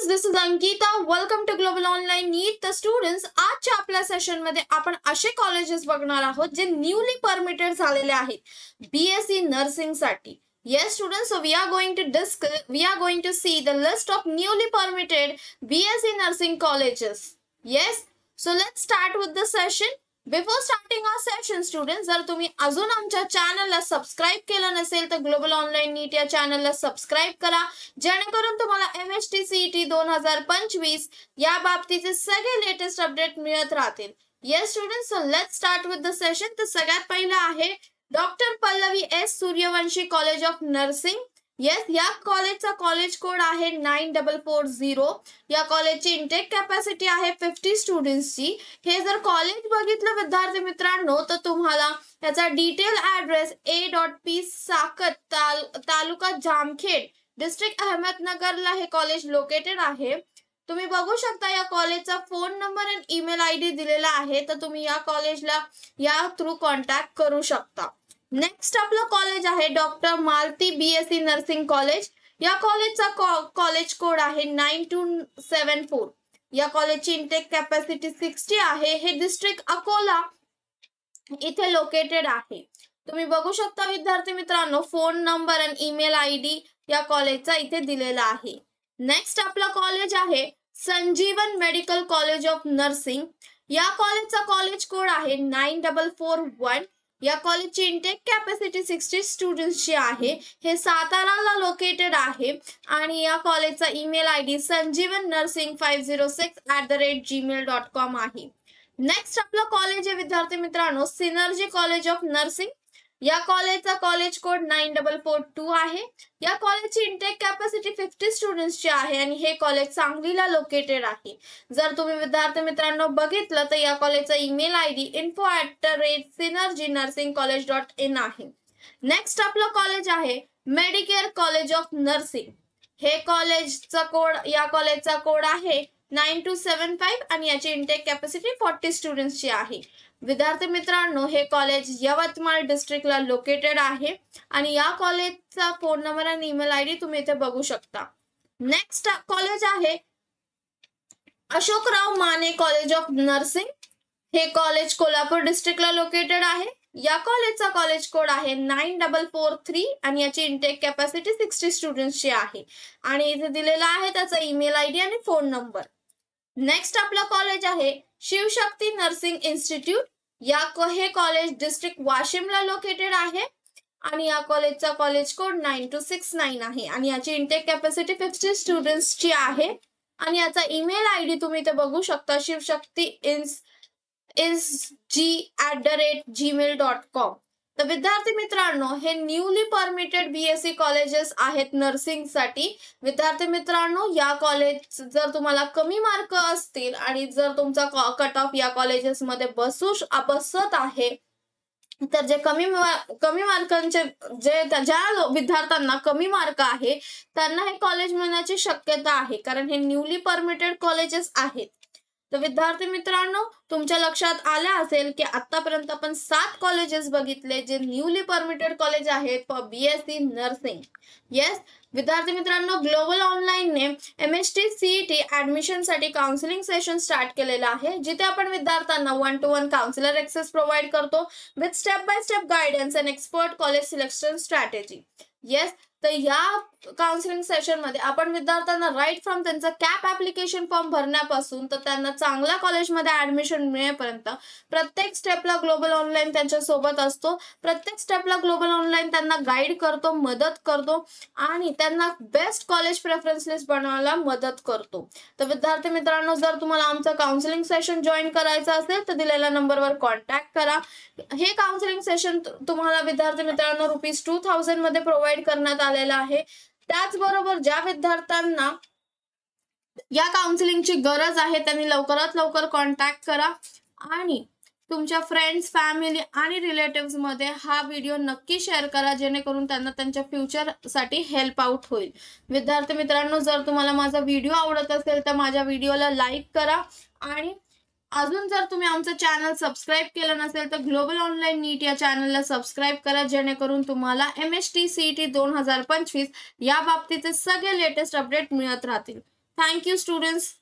this is Ankita. Welcome to Global Online NEET. The students, आजच्या आपल्या session मध्ये आपण असे कॉलेजेस बघणार आहोत जे न्यूली परमिटेड झालेले आहेत BSc नर्सिंग साठी. Yes students, so we are going to see the list of newly permitted BSc nursing colleges. Yes, so let's start with the session. Before starting our session students, जर तुम्ही अजून आमच्या चॅनलला subscribe केलं नसेल तर global online नीट या चॅनलला सबस्क्राइब करा, जेणेकरून तुम्हाला MHT CET 2025 या बाबतीचे सगळे लेटेस्ट अपडेट मिळत राहतील. Yes students, so let's start with the session. तर सगळ्यात पहिलं आहे doctor Pallavi S Suryavanshi college of nursing. Yes, या कॉलेजचा कॉलेज कोड आहे 9440. या कॉलेजची इंटेक कॅपॅसिटी आहे 50 स्टुडंट्सची. हे जर कॉलेज बघितलं विद्यार्थी मित्रांनो तर तुम्हाला याचा डिटेल ऍड्रेस A.P. साकत तालुका जामखेड डिस्ट्रिक्ट अहमदनगरला हे कॉलेज लोकेटेड आहे. तुम्ही बघू शकता या कॉलेजचा फोन नंबर आणि ईमेल ID दिलेला आहे, तर तुम्ही या कॉलेजला या थ्रू कॉन्टॅक्ट करू शकता. नेक्स्ट आपलं कॉलेज आहे doctor Malati BSc nursing college. या कॉलेजचा कॉलेज कोड आहे 9274. या कॉलेजची इंटेक कॅपॅसिटी 60 आहे. हे डिस्ट्रिक्ट अकोला इथे लोकेटेड आहे. तुम्ही बघू शकता विद्यार्थी मित्रांनो फोन नंबर आणि ईमेल ID या कॉलेजचा इथे दिलेला आहे. नेक्स्ट आपला कॉलेज आहे संजीवन मेडिकल कॉलेज ऑफ नर्सिंग. या कॉलेजचा कॉलेज कोड आहे 9441. या कॉलेजची इंटेक कॅपॅसिटी 60 स्टुडंट्सची आहे. हे साताराला लोकेटेड आहे आणि या कॉलेजचा ईमेल ID sanjeevannursing506@gmail.com आहे. नेक्स्ट आपलं कॉलेज आहे विद्यार्थी मित्रांनो सिनर्जी कॉलेज ऑफ नर्सिंग. या कॉलेजचा कॉलेज कोड 9442 आहे. या कॉलेजची इंटेक कॅपॅसिटी 50 स्टुडंट्सची आहे आणि हे कॉलेज सांगलीला लोकेटेड आहे. जर तुम्ही विद्यार्थी मित्रांनो बघितलं तर या कॉलेजचा ईमेल ID info@synergynursingcollege.in आहे. नेक्स्ट आपलं कॉलेज आहे मेडिकेअर कॉलेज ऑफ नर्सिंग. हे कॉलेजचा कोड या कॉलेजचा कोड आहे 9275 आणि याची इंटेक कॅपॅसिटी 40 स्टुडंट्सची आहे. विद्यार्थी मित्रांनो हे कॉलेज यवतमाळ डिस्ट्रिक्टला लोकेटेड आहे आणि या कॉलेजचा फोन नंबर आणि ईमेल ID तुम्ही इथे बघू शकता. नेक्स्ट कॉलेज आहे Ashokrao Mane college of nursing. हे कॉलेज कोल्हापूर डिस्ट्रिक्टला लोकेटेड आहे. या कॉलेजचा कॉलेज कोड आहे 9443 आणि याची इंटेक कॅपॅसिटी 60 स्टुडंट्सची आहे आणि इथे दिलेला आहे त्याचा ईमेल ID आणि फोन नंबर. नेक्स्ट आपला कॉलेज आहे शिवशक्ती नर्सिंग इन्स्टिट्यूट. हे कॉलेज डिस्ट्रिक्ट वाशिमला लोकेटेड आहे आणि या कॉलेजचा कॉलेज कोड 9269 आहे आणि याची इंटेक कॅपॅसिटी 50 स्टुडंट्सची आहे आणि याचा ईमेल ID तुम्ही इथे बघू शकता shivshakti@gmail.com. तर विद्यार्थी मित्रांनो हे न्यूली परमिटेड BSc कॉलेजेस आहेत नर्सिंग साठी. विद्यार्थी मित्रांनो या कॉलेज जर तुम्हाला कमी मार्क असतील आणि जर तुमचा कट ऑफ या कॉलेजेस मध्ये बसत आहे तर जे कमी मार्कांचे ज्या विद्यार्थ्यांना कमी मार्क आहे त्यांना हे कॉलेज मिळण्याची शक्यता आहे, कारण हे न्यूली परमिटेड कॉलेजेस आहेत. तर विद्यार्थी मित्रांनो तुमच्या लक्षात आलं असेल की आतापर्यंत आपण 7 कॉलेजेस बघितले जे न्यूली परमिटेड कॉलेज आहेत फॉर BSc नर्सिंग. येस विद्यार्थी मित्रांनो ग्लोबल ऑनलाईनने MHT CET ऍडमिशन साठी काउन्सिलिंग सेशन स्टार्ट केलेलं आहे, जिथे आपण विद्यार्थ्यांना 1-to-1 काउन्सिलर ऍक्सेस प्रोव्हाइड करतो with step by step guidance and expert college selection strategy. Yes, तर या काउन्सिलिंग सेशन मध्ये आपण विद्यार्थ्यांना राईट फ्रॉम त्यांचा कॅप ऍप्लिकेशन फॉर्म भरण्यापासून तर त्यांना चांगल्या कॉलेजमध्ये ऍडमिशन मिळेपर्यंत प्रत्येक स्टेपला ग्लोबल ऑनलाईन त्यांच्या सोबत असतो. प्रत्येक स्टेपला ग्लोबल ऑनलाईन त्यांना गाईड करतो, मदत करतो आणि त्यांना बेस्ट कॉलेज प्रेफरन्स लिस्ट बनवायला मदत करतो. तर विद्यार्थी मित्रांनो जर तुम्हाला आमचं काउन्सिलिंग सेशन जॉईन करायचं असेल तर दिलेल्या नंबरवर कॉन्टॅक्ट करा. हे काउन्सिलिंग सेशन तुम्हाला विद्यार्थी मित्रांनो ₹2000 मध्ये प्रोव्हाइड करण्यात आलेला आहे. त्याचबरोबर ज्या विद्यार्थ्यांना या काउन्सिलिंगची गरज आहे त्यांनी लवकरात लवकर कॉन्टॅक्ट करा आणि तुमच्या फ्रेंड्स, फॅमिली आणि रिलेटिव्स मध्ये हा व्हिडिओ नक्की शेअर करा, जेणेकरून त्यांना त्यांच्या फ्युचरसाठी हेल्प आउट होईल. विद्यार्थी मित्रांनो जर तुम्हाला माझा व्हिडिओ आवडत असेल तर माझ्या व्हिडिओला लाईक करा आणि अजून जर तुम्ही आमचं चॅनल सबस्क्राइब केलं नसेल तर ग्लोबल ऑनलाइन नीट या चॅनलला सबस्क्राइब करा, जेणेकरून तुम्हाला MHT CET 2025 या बाबतीचे सगळे लेटेस्ट अपडेट मिळत राहतील. Thank you students.